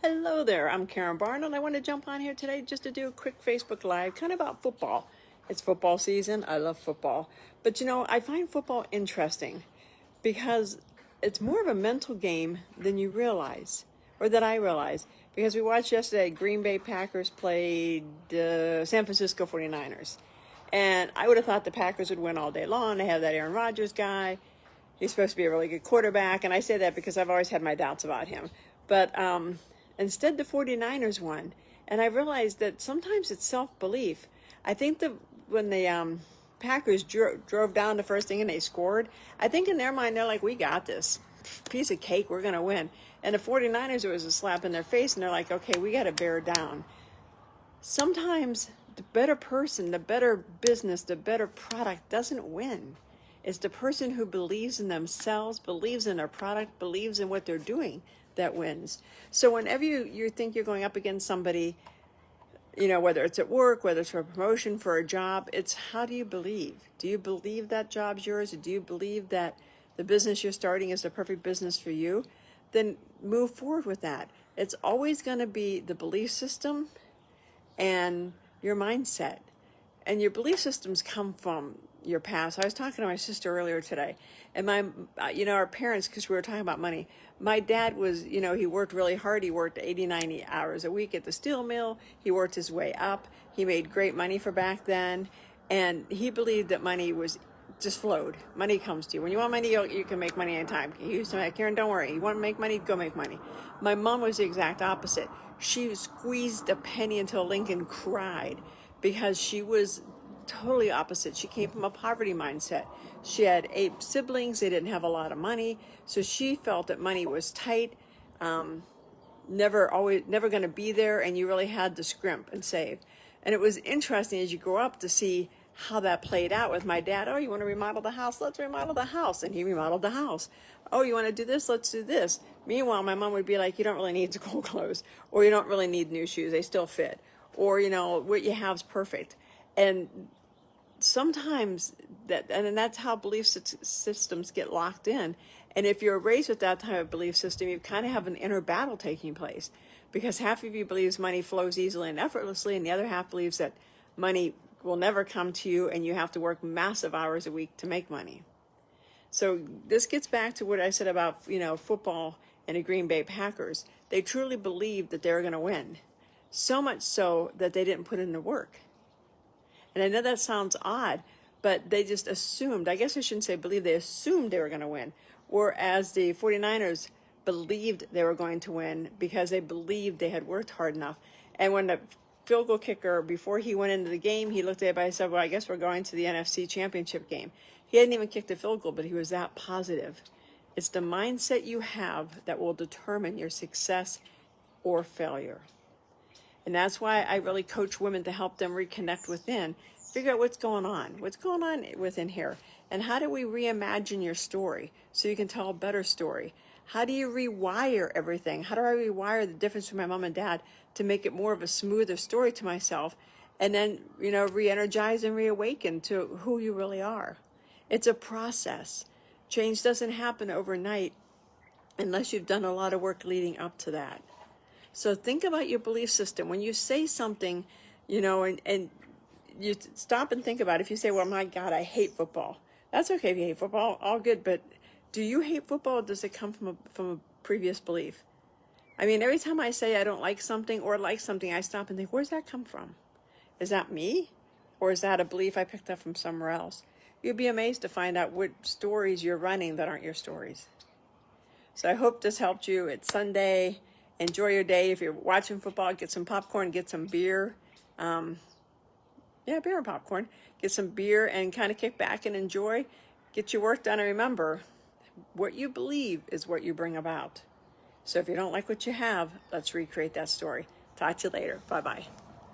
Hello there, I'm Karen Barn, and I want to jump on here today just to do a quick Facebook Live, kind of about football. It's football season. I love football. But I find football interesting because it's more of a mental game than you realize, or that I realize. Because we watched yesterday, Green Bay Packers played San Francisco 49ers. And I would have thought the Packers would win all day long. They have that Aaron Rodgers guy. He's supposed to be a really good quarterback. And I say that because I've always had my doubts about him. But instead, the 49ers won. And I realized that sometimes it's self-belief. I think that when the Packers drove down the first thing and they scored, I think in their mind, they're like, we got this. Piece of cake, we're going to win. And the 49ers, it was a slap in their face, and they're like, okay, we got to bear down. Sometimes the better person, the better business, the better product doesn't win. It's the person who believes in themselves, believes in their product, believes in what they're doing that wins. So whenever you think you're going up against somebody, whether it's at work, whether it's for a promotion, for a job, it's how do you believe? Do you believe that job's yours? Or do you believe that the business you're starting is the perfect business for you? Then move forward with that. It's always going to be the belief system and your mindset. And your belief systems come from your past. I was talking to my sister earlier today, and our parents, because we were talking about money, my dad was, he worked really hard. He worked 80, 90 hours a week at the steel mill. He worked his way up. He made great money for back then. And he believed that money was just flowed. Money comes to you. When you want money, you can make money anytime. He used to say, Karen, don't worry. You want to make money? Go make money. My mom was the exact opposite. She squeezed a penny until Lincoln cried because she was totally opposite. She came from a poverty mindset. She had 8 siblings. They didn't have a lot of money. So she felt that money was tight, never going to be there, and you really had to scrimp and save. And it was interesting as you grow up to see how that played out with my dad. Oh, you want to remodel the house? Let's remodel the house. And he remodeled the house. Oh, you want to do this? Let's do this. Meanwhile, my mom would be like, you don't really need school clothes, or you don't really need new shoes. They still fit. Or, what you have is perfect. And sometimes that's how belief systems get locked in. And if you're raised with that type of belief system, you kind of have an inner battle taking place, because half of you believes money flows easily and effortlessly, and the other half believes that money will never come to you and you have to work massive hours a week to make money. So this gets back to what I said about, football and the Green Bay Packers. They truly believed that they were going to win, so much so that they didn't put in the work. And I know that sounds odd, but they just assumed, I guess I shouldn't say believe, they assumed they were going to win. Whereas the 49ers believed they were going to win because they believed they had worked hard enough. And when the field goal kicker, before he went into the game, he looked at everybody and said, well, I guess we're going to the NFC Championship game. He hadn't even kicked a field goal, but he was that positive. It's the mindset you have that will determine your success or failure. And that's why I really coach women to help them reconnect within, figure out what's going on within here, and how do we reimagine your story so you can tell a better story? How do you rewire everything? How do I rewire the difference between my mom and dad to make it more of a smoother story to myself, and then, re-energize and reawaken to who you really are? It's a process. Change doesn't happen overnight unless you've done a lot of work leading up to that. So think about your belief system. When you say something, and you stop and think about it. If you say, well, my God, I hate football. That's okay if you hate football, all good. But do you hate football, or does it come from a previous belief? I mean, every time I say I don't like something or like something, I stop and think, where's that come from? Is that me? Or is that a belief I picked up from somewhere else? You'd be amazed to find out what stories you're running that aren't your stories. So I hope this helped you. It's Sunday. Enjoy your day. If you're watching football, get some popcorn, get some beer. Beer and popcorn. Get some beer and kind of kick back and enjoy. Get your work done. And remember, what you believe is what you bring about. So if you don't like what you have, let's recreate that story. Talk to you later. Bye-bye.